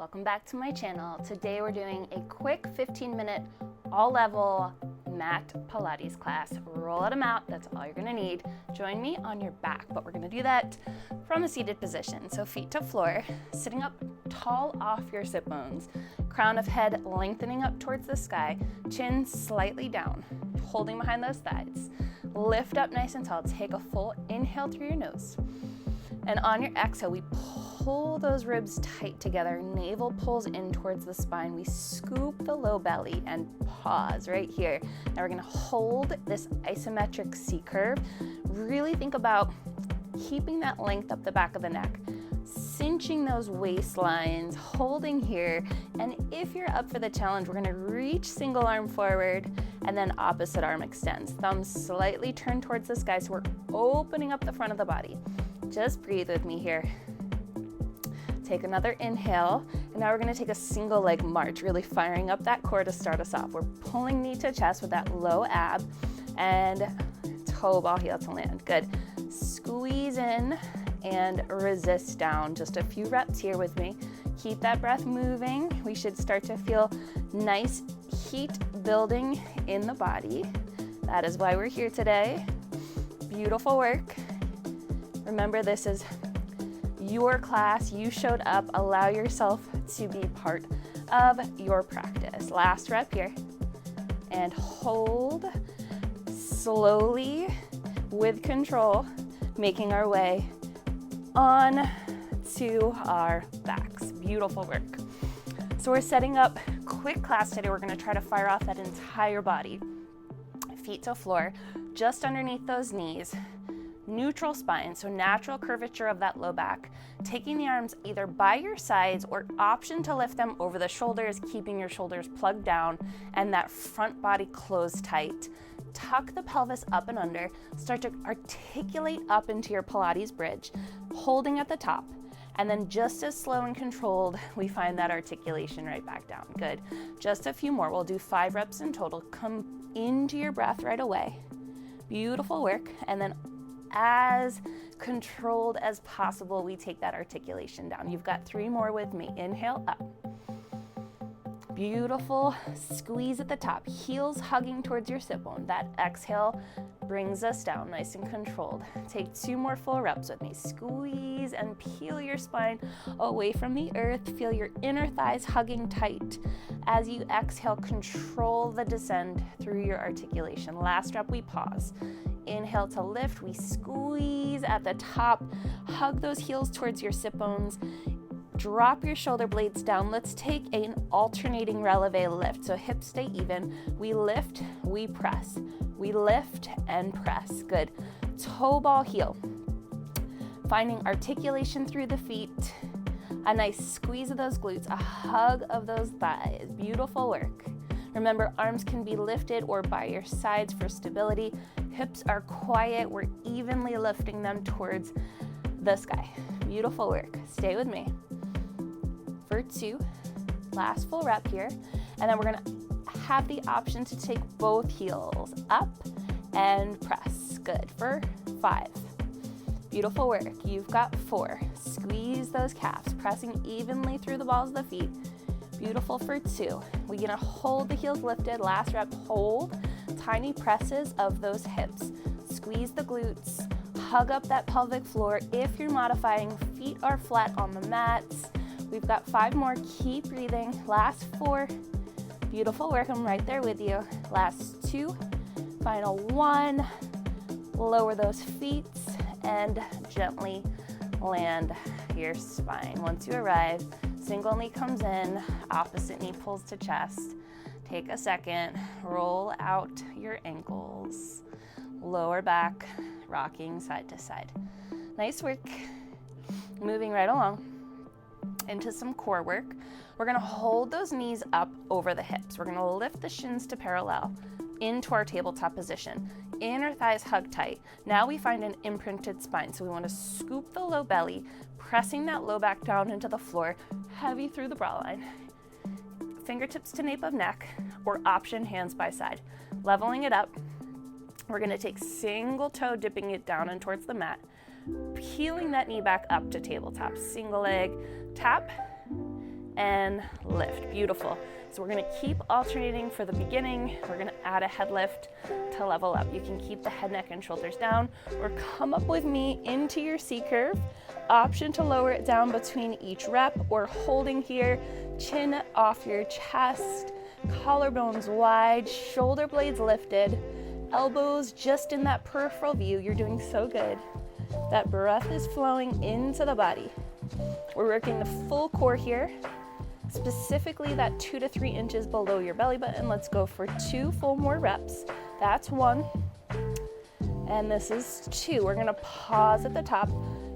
Welcome back to my channel. Today we're doing a quick 15-minute all-level mat Pilates class. Roll out a mat, that's all you're gonna need. Join me on your back, but we're gonna do that from a seated position. So feet to floor, sitting up tall off your sit bones, crown of head lengthening up towards the sky, chin slightly down, holding behind those thighs. Lift up nice and tall, take a full inhale through your nose. And on your exhale, we pull those ribs tight together. Navel pulls in towards the spine. We scoop the low belly and pause right here. Now we're gonna hold this isometric C curve. Really think about keeping that length up the back of the neck, cinching those waistlines, holding here. And if you're up for the challenge, we're gonna reach single arm forward and then opposite arm extends. Thumbs slightly turned towards the sky, so we're opening up the front of the body. Just breathe with me here. Take another inhale, and now we're gonna take a single leg march, really firing up that core to start us off. We're pulling knee to chest with that low ab and toe ball heel to land. Good. Squeeze in and resist down. Just a few reps here with me. Keep that breath moving. We should start to feel nice heat building in the body. That is why we're here today. Beautiful work. Remember, this is your class. You showed up. Allow yourself to be part of your practice. Last rep here. And hold slowly with control, making our way on to our backs. Beautiful work. So we're setting up quick class today. We're going to try to fire off that entire body. Feet to floor, just underneath those knees. Neutral spine, so natural curvature of that low back. Taking the arms either by your sides or option to lift them over the shoulders, keeping your shoulders plugged down and that front body closed tight. Tuck the pelvis up and under. Start to articulate up into your Pilates bridge, holding at the top. And then just as slow and controlled, we find that articulation right back down. Good. Just a few more. We'll do 5 reps in total. Come into your breath right away. Beautiful work. And then as controlled as possible, we take that articulation down. You've got 3 more with me. Inhale up. Beautiful. Squeeze at the top. Heels hugging towards your sit bone. That exhale brings us down nice and controlled. Take 2 more full reps with me. Squeeze and peel your spine away from the earth. Feel your inner thighs hugging tight. As you exhale, control the descend through your articulation. Last rep, we pause. Inhale to lift, we squeeze at the top, hug those heels towards your sit bones, drop your shoulder blades down. Let's take an alternating releve lift. So hips stay even, we lift, we press, we lift and press. Good. Toe ball heel. Finding articulation through the feet, a nice squeeze of those glutes, a hug of those thighs. Beautiful work. Remember, arms can be lifted or by your sides for stability. Hips are quiet. We're evenly lifting them towards the sky. Beautiful work. Stay with me for 2. Last full rep here. And then we're gonna have the option to take both heels up and press. Good. For 5. Beautiful work. You've got 4. Squeeze those calves, pressing evenly through the balls of the feet. Beautiful for 2. We're gonna hold the heels lifted. Last rep, hold. Tiny presses of those hips. Squeeze the glutes. Hug up that pelvic floor. If you're modifying, feet are flat on the mats. We've got 5 more. Keep breathing. Last 4. Beautiful work. I'm right there with you. Last 2. Final 1. Lower those feet and gently land your spine. Once you arrive, single knee comes in, opposite knee pulls to chest. Take a second, roll out your ankles, lower back, rocking side to side. Nice work. Moving right along into some core work. We're gonna hold those knees up over the hips. We're gonna lift the shins to parallel into our tabletop position. Inner thighs hug tight. Now we find an imprinted spine. So we wanna scoop the low belly, pressing that low back down into the floor, heavy through the bra line. Fingertips to nape of neck, or option hands by side. Leveling it up, we're gonna take single toe, dipping it down and towards the mat, peeling that knee back up to tabletop. Single leg, tap, and lift. Beautiful. So we're gonna keep alternating for the beginning. We're gonna add a head lift to level up. You can keep the head, neck, and shoulders down, or come up with me into your C curve. Option to lower it down between each rep, or holding here, chin off your chest, collarbones wide, shoulder blades lifted, elbows just in that peripheral view. You're doing so good. That breath is flowing into the body. We're working the full core here, specifically that 2 to 3 inches below your belly button. Let's go for 2 full more reps. That's 1, and this is 2. We're gonna pause at the top.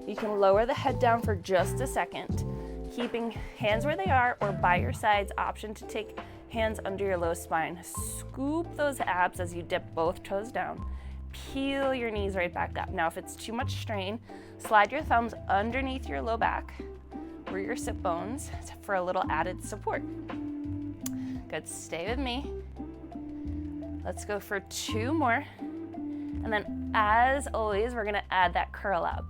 You can lower the head down for just a second, keeping hands where they are or by your sides. Option to take hands under your low spine. Scoop those abs as you dip both toes down. Peel your knees right back up. Now, if it's too much strain, slide your thumbs underneath your low back or your sit bones for a little added support. Good, stay with me. Let's go for 2 more. And then, as always, we're gonna add that curl up.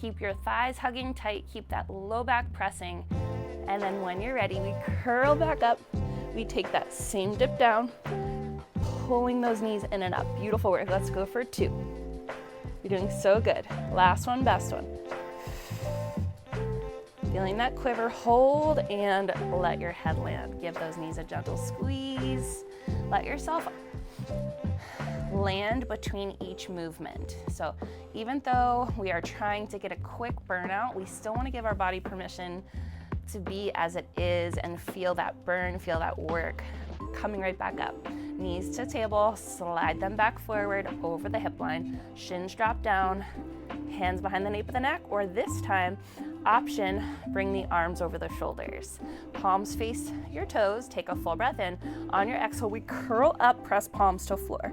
Keep your thighs hugging tight, keep that low back pressing. And then when you're ready, we curl back up. We take that same dip down, pulling those knees in and up. Beautiful work. Let's go for 2. You're doing so good. Last one, best one. Feeling that quiver, hold and let your head land. Give those knees a gentle squeeze. Let yourself land between each movement. So even though we are trying to get a quick burnout, we still want to give our body permission to be as it is and feel that burn, feel that work coming right back up. Knees to table, slide them back forward over the hip line, shins drop down, hands behind the nape of the neck, or this time, option, bring the arms over the shoulders. Palms face your toes, take a full breath in. On your exhale, we curl up, press palms to floor,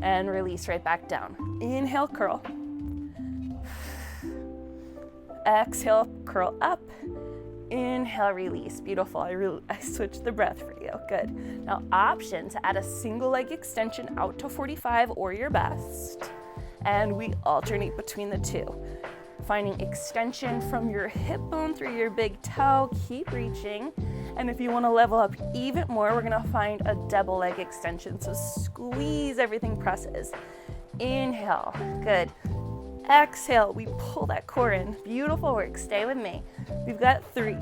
and release right back down. Inhale, curl. Exhale, curl up. Inhale, release. Beautiful. I switched the breath for you. Good. Now, option to add a single leg extension out to 45 or your best, and we alternate between the two. Finding extension from your hip bone through your big toe. Keep reaching. And if you want to level up even more, we're going to find a double leg extension. So squeeze, everything presses. Inhale. Good. Exhale, we pull that core in. Beautiful work. Stay with me. We've got 3.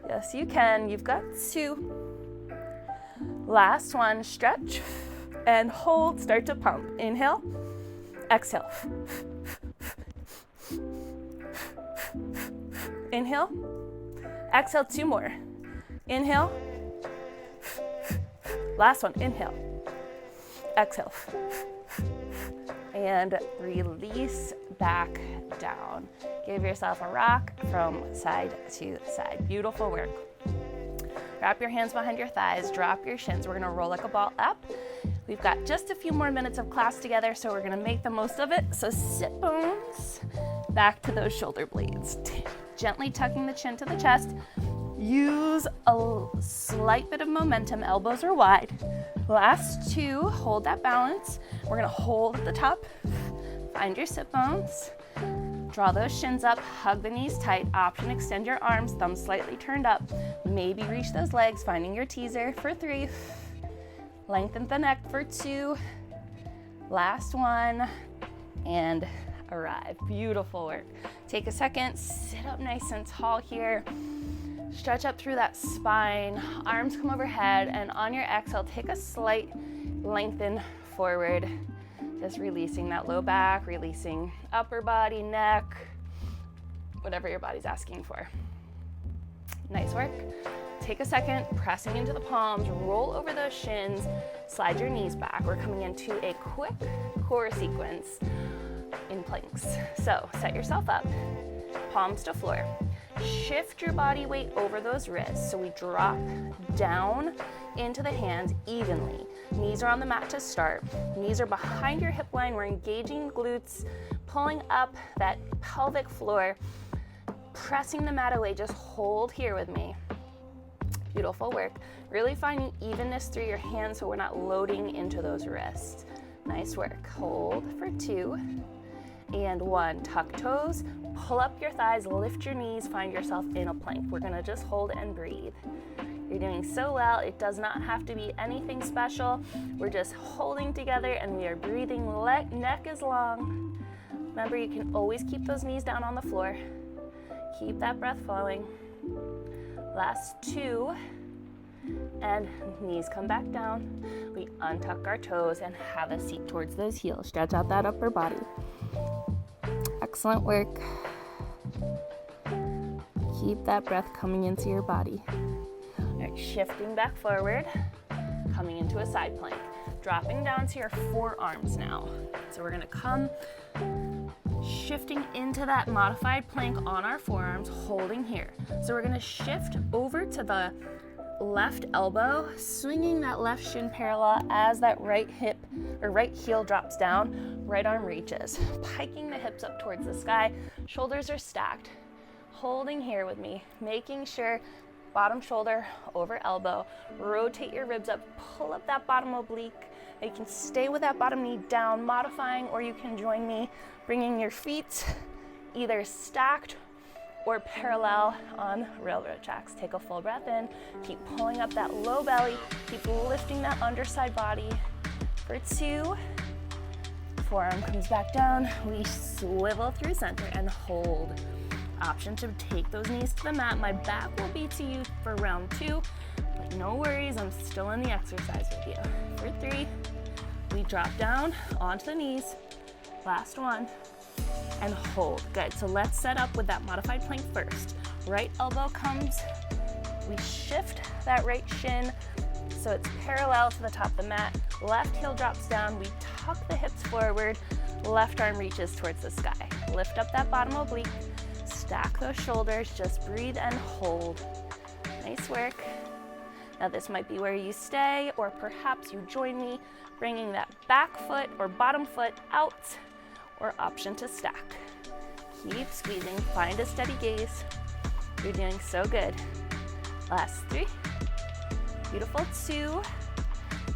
Yes, you can. You've got 2. Last one. Stretch and hold. Start to pump. Inhale. Exhale. Inhale. Exhale, 2 more. Inhale. Last one. Inhale. Exhale. And release back down. Give yourself a rock from side to side. Beautiful work. Wrap your hands behind your thighs, drop your shins. We're gonna roll like a ball up. We've got just a few more minutes of class together, so we're gonna make the most of it. So sit bones back to those shoulder blades. Gently tucking the chin to the chest. Use a slight bit of momentum, elbows are wide. Last 2, hold that balance. We're gonna hold at the top, find your sit bones, draw those shins up, hug the knees tight. Option, extend your arms, thumbs slightly turned up. Maybe reach those legs, finding your teaser for 3. Lengthen the neck for 2. Last one, and arrive. Beautiful work. Take a second, sit up nice and tall here. Stretch up through that spine, arms come overhead, and on your exhale, take a slight lengthen forward, just releasing that low back, releasing upper body, neck, whatever your body's asking for. Nice work. Take a second, pressing into the palms, roll over those shins, slide your knees back. We're coming into a quick core sequence in planks. So set yourself up, palms to floor. Shift your body weight over those wrists. So we drop down into the hands evenly. Knees are on the mat to start. Knees are behind your hip line. We're engaging glutes, pulling up that pelvic floor, pressing the mat away. Just hold here with me. Beautiful work. Really finding evenness through your hands so we're not loading into those wrists. Nice work. Hold for 2. and 1. Tuck toes, pull up your thighs, lift your knees, find yourself in a plank. We're gonna just hold and breathe. You're doing so well. It does not have to be anything special. We're just holding together and we are breathing. Neck is long. Remember, you can always keep those knees down on the floor. Keep that breath flowing. Last 2. And knees come back down. We untuck our toes and have a seat towards those heels. Stretch out that upper body. Excellent work. Keep that breath coming into your body. All right, shifting back forward, coming into a side plank. Dropping down to your forearms now. So we're gonna come shifting into that modified plank on our forearms, holding here. So we're gonna shift over to the left elbow, swinging that left shin parallel as that right hip or right heel drops down, right arm reaches, piking the hips up towards the sky, shoulders are stacked, holding here with me, making sure bottom shoulder over elbow, rotate your ribs up, pull up that bottom oblique. You can stay with that bottom knee down, modifying, or you can join me, bringing your feet either stacked or parallel on railroad tracks. Take a full breath in, keep pulling up that low belly, keep lifting that underside body for 2. Forearm comes back down, we swivel through center and hold. Option to take those knees to the mat. My back will be to you for round 2, but no worries, I'm still in the exercise with you. For 3, we drop down onto the knees. Last 1. And hold. Good. So let's set up with that modified plank first. Right elbow comes, we shift that right shin so it's parallel to the top of the mat. Left heel drops down, we tuck the hips forward, left arm reaches towards the sky. Lift up that bottom oblique, stack those shoulders, just breathe and hold. Nice work. Now this might be where you stay, or perhaps you join me, bringing that back foot or bottom foot out, or option to stack. Keep squeezing, find a steady gaze. You're doing so good. Last 3. Beautiful. 2.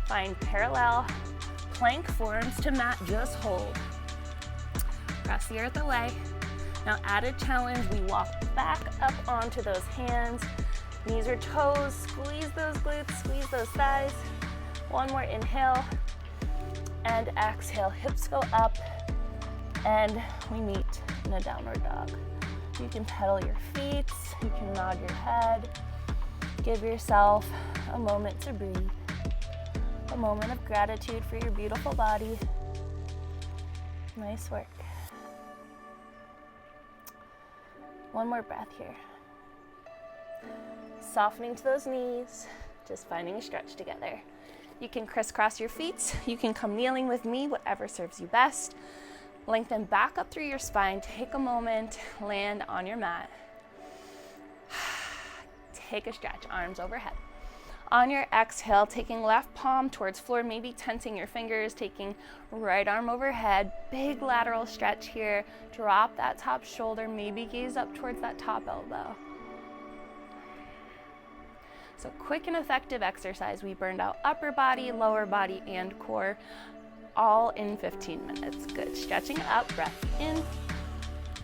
Find parallel plank forms to mat, just hold. Press the earth away. Now added challenge, we walk back up onto those hands, knees or toes, squeeze those glutes, squeeze those thighs. 1 more inhale and exhale, hips go up. And we meet in a downward dog. You can pedal your feet, you can nod your head. Give yourself a moment to breathe, a moment of gratitude for your beautiful body. Nice work. 1 more breath here. Softening to those knees, just finding a stretch together. You can crisscross your feet, you can come kneeling with me, whatever serves you best. Lengthen back up through your spine, take a moment, land on your mat. Take a stretch, arms overhead. On your exhale, taking left palm towards floor, maybe tensing your fingers, taking right arm overhead, big lateral stretch here. Drop that top shoulder, maybe gaze up towards that top elbow. So quick and effective exercise. We burned out upper body, lower body, and core, all in 15 minutes. Good. Stretching it up, breath in,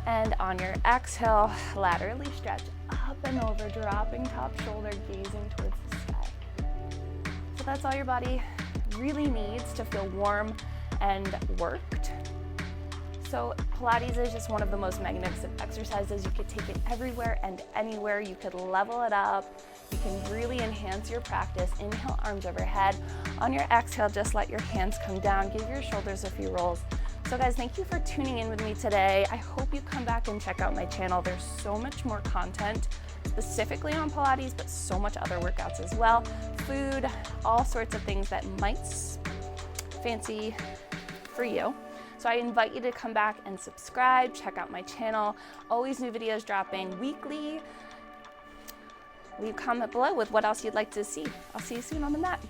and on your exhale, laterally stretch up and over, dropping top shoulder, gazing towards the sky. So that's all your body really needs to feel warm and worked. So Pilates is just one of the most magnificent exercises. You could take it everywhere and anywhere. You could level it up. You can really enhance your practice. Inhale, arms overhead. On your exhale, just let your hands come down. Give your shoulders a few rolls. So guys, thank you for tuning in with me today. I hope you come back and check out my channel. There's so much more content specifically on Pilates, but so much other workouts as well. Food, all sorts of things that might fancy for you. So I invite you to come back and subscribe, check out my channel. Always new videos dropping weekly. Leave a comment below with what else you'd like to see. I'll see you soon on the mat.